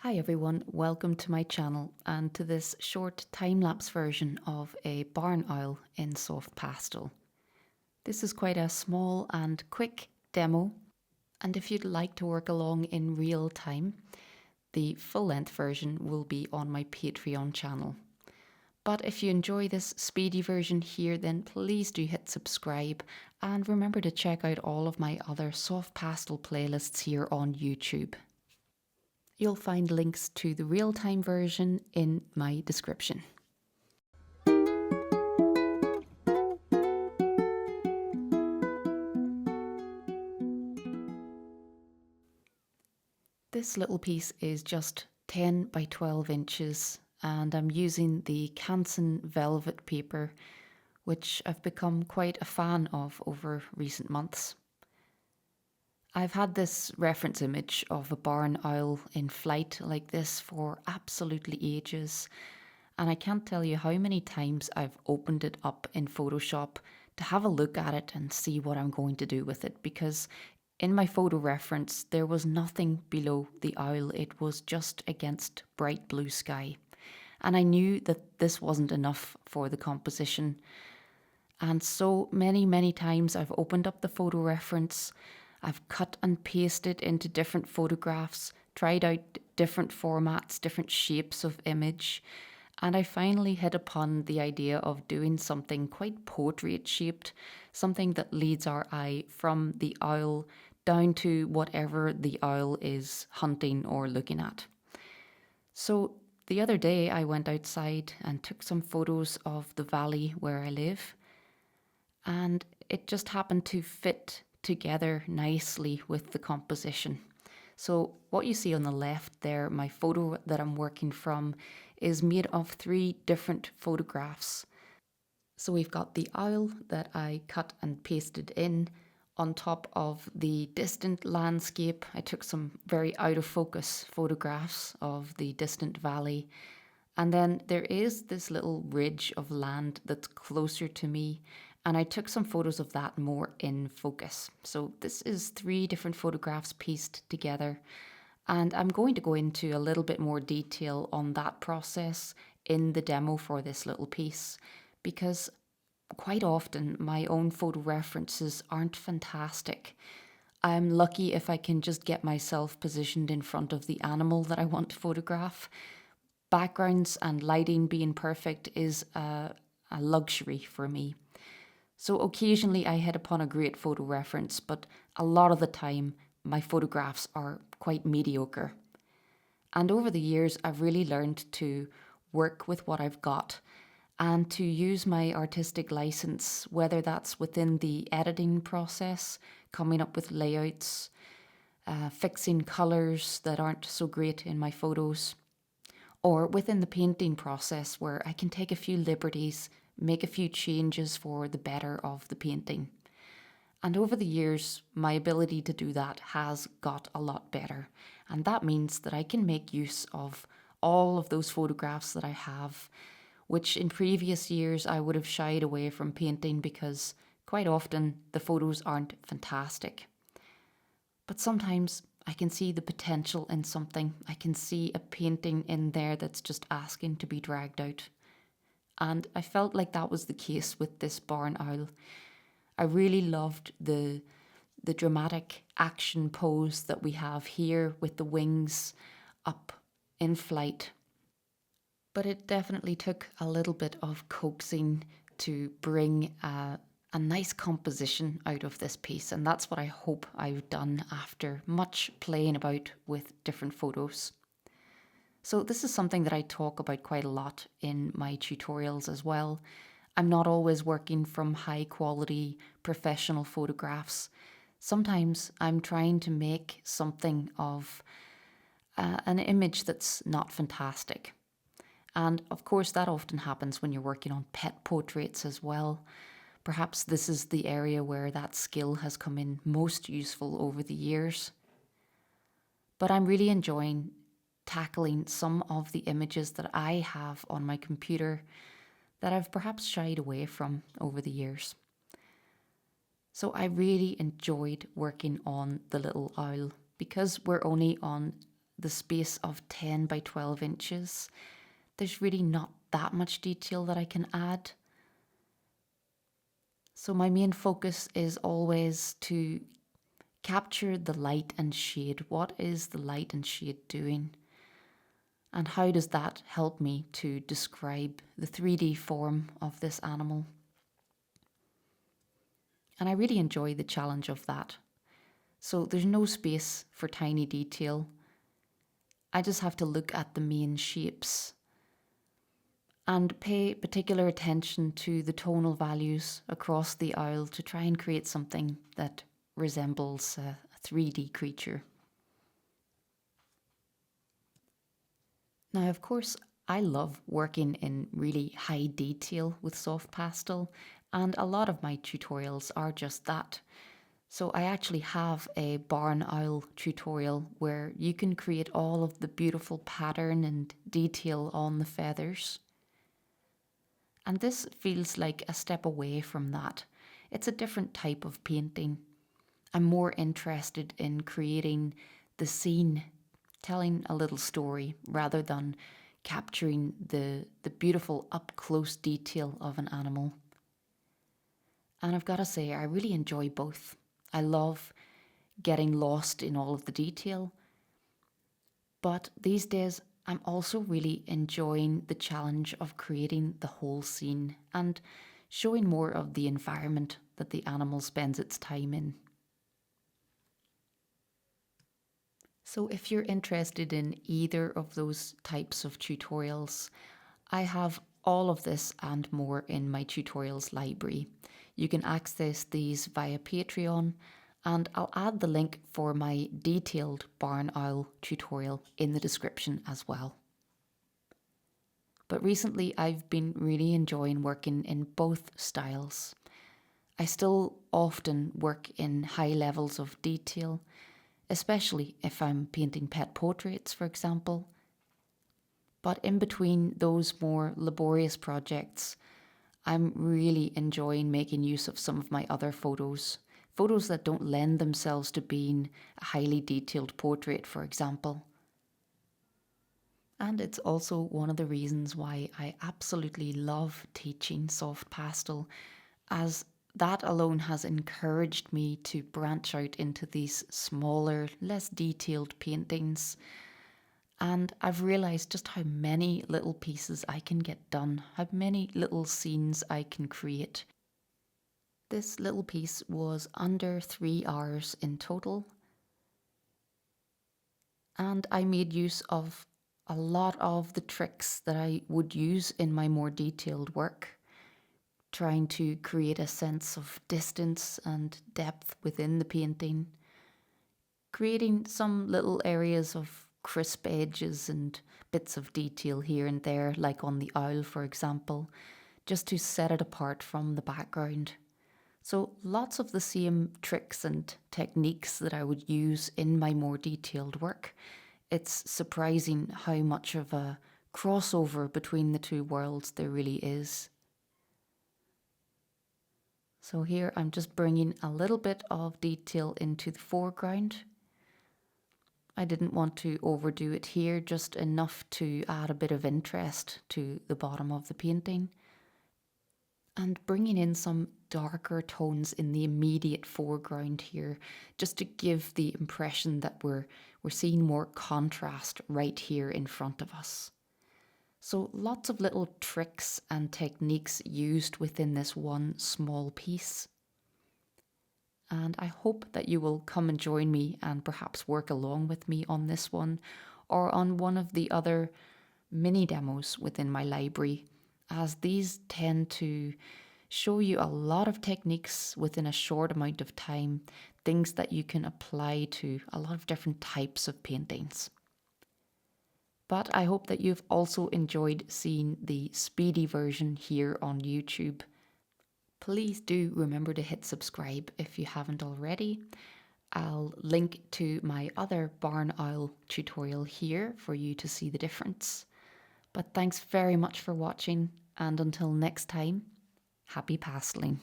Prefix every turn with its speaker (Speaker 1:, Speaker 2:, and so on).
Speaker 1: Hi everyone, welcome to my channel and to this short time-lapse version of a barn owl in soft pastel. This is quite a small and quick demo, and if you'd like to work along in real time, the full-length version will be on my Patreon channel. But if you enjoy this speedy version here, then please do hit subscribe and remember to check out all of my other soft pastel playlists here on YouTube. You'll find links to the real-time version in my description. This little piece is just 10 by 12 inches and I'm using the Canson velvet paper, which I've become quite a fan of over recent months. I've had this reference image of a barn owl in flight like this for absolutely ages, and I can't tell you how many times I've opened it up in Photoshop to have a look at it and see what I'm going to do with it, because in my photo reference there was nothing below the owl, it was just against bright blue sky. And I knew that this wasn't enough for the composition. And so many times I've opened up the photo reference, I've cut and pasted into different photographs, tried out different formats, different shapes of image, and I finally hit upon the idea of doing something quite portrait shaped, something that leads our eye from the owl down to whatever the owl is hunting or looking at. So the other day I went outside and took some photos of the valley where I live, and it just happened to fit together nicely with the composition. So what you see on the left there, my photo that I'm working from, is made of 3 different photographs. So we've got the owl that I cut and pasted in on top of the distant landscape. I took some very out of focus photographs of the distant valley. And then there is this little ridge of land that's closer to me, and I took some photos of that more in focus. So this is 3 different photographs pieced together, and I'm going to go into a little bit more detail on that process in the demo for this little piece, because quite often my own photo references aren't fantastic. I'm lucky if I can just get myself positioned in front of the animal that I want to photograph. Backgrounds and lighting being perfect is a luxury for me. So occasionally I hit upon a great photo reference, but a lot of the time my photographs are quite mediocre. And over the years I've really learned to work with what I've got and to use my artistic license, whether that's within the editing process, coming up with layouts, fixing colours that aren't so great in my photos, or within the painting process where I can take a few liberties, make a few changes for the better of the painting. And over the years, my ability to do that has got a lot better. And that means that I can make use of all of those photographs that I have, which in previous years I would have shied away from painting because quite often the photos aren't fantastic. But sometimes I can see the potential in something. I can see a painting in there that's just asking to be dragged out. And I felt like that was the case with this barn owl. I really loved the dramatic action pose that we have here with the wings up in flight. But it definitely took a little bit of coaxing to bring a nice composition out of this piece, and that's what I hope I've done after much playing about with different photos. So this is something that I talk about quite a lot in my tutorials as well. I'm not always working from high quality professional photographs. Sometimes I'm trying to make something of an image that's not fantastic. And of course that often happens when you're working on pet portraits as well. Perhaps this is the area where that skill has come in most useful over the years. But I'm really enjoying tackling some of the images that I have on my computer that I've perhaps shied away from over the years. So I really enjoyed working on the little owl because we're only on the space of 10 by 12 inches, there's really not that much detail that I can add. So my main focus is always to capture the light and shade. What is the light and shade doing? And how does that help me to describe the 3D form of this animal? And I really enjoy the challenge of that. So there's no space for tiny detail. I just have to look at the main shapes and pay particular attention to the tonal values across the owl to try and create something that resembles a 3D creature. Now, of course, I love working in really high detail with soft pastel, and a lot of my tutorials are just that. So I actually have a barn owl tutorial where you can create all of the beautiful pattern and detail on the feathers. And this feels like a step away from that. It's a different type of painting. I'm more interested in creating the scene, telling a little story rather than capturing the beautiful up close detail of an animal. And I've got to say, I really enjoy both. I love getting lost in all of the detail, but these days I'm also really enjoying the challenge of creating the whole scene and showing more of the environment that the animal spends its time in. So if you're interested in either of those types of tutorials, I have all of this and more in my tutorials library. You can access these via Patreon, and I'll add the link for my detailed barn owl tutorial in the description as well. But recently I've been really enjoying working in both styles. I still often work in high levels of detail, especially if I'm painting pet portraits, for example. But in between those more laborious projects, I'm really enjoying making use of some of my other photos. Photos that don't lend themselves to being a highly detailed portrait, for example. And it's also one of the reasons why I absolutely love teaching soft pastel, as that alone has encouraged me to branch out into these smaller, less detailed paintings. And I've realised just how many little pieces I can get done, how many little scenes I can create. This little piece was under 3 hours in total, and I made use of a lot of the tricks that I would use in my more detailed work, trying to create a sense of distance and depth within the painting, creating some little areas of crisp edges and bits of detail here and there, like on the owl, for example, just to set it apart from the background. So lots of the same tricks and techniques that I would use in my more detailed work. It's surprising how much of a crossover between the two worlds there really is. So here I'm just bringing a little bit of detail into the foreground. I didn't want to overdo it here, just enough to add a bit of interest to the bottom of the painting. And bringing in some darker tones in the immediate foreground here, just to give the impression that we're seeing more contrast right here in front of us. So lots of little tricks and techniques used within this one small piece. And I hope that you will come and join me and perhaps work along with me on this one or on one of the other mini demos within my library, as these tend to show you a lot of techniques within a short amount of time, things that you can apply to a lot of different types of paintings. But I hope that you've also enjoyed seeing the speedy version here on YouTube. Please do remember to hit subscribe if you haven't already. I'll link to my other barn owl tutorial here for you to see the difference. But thanks very much for watching, and until next time, happy pasteling.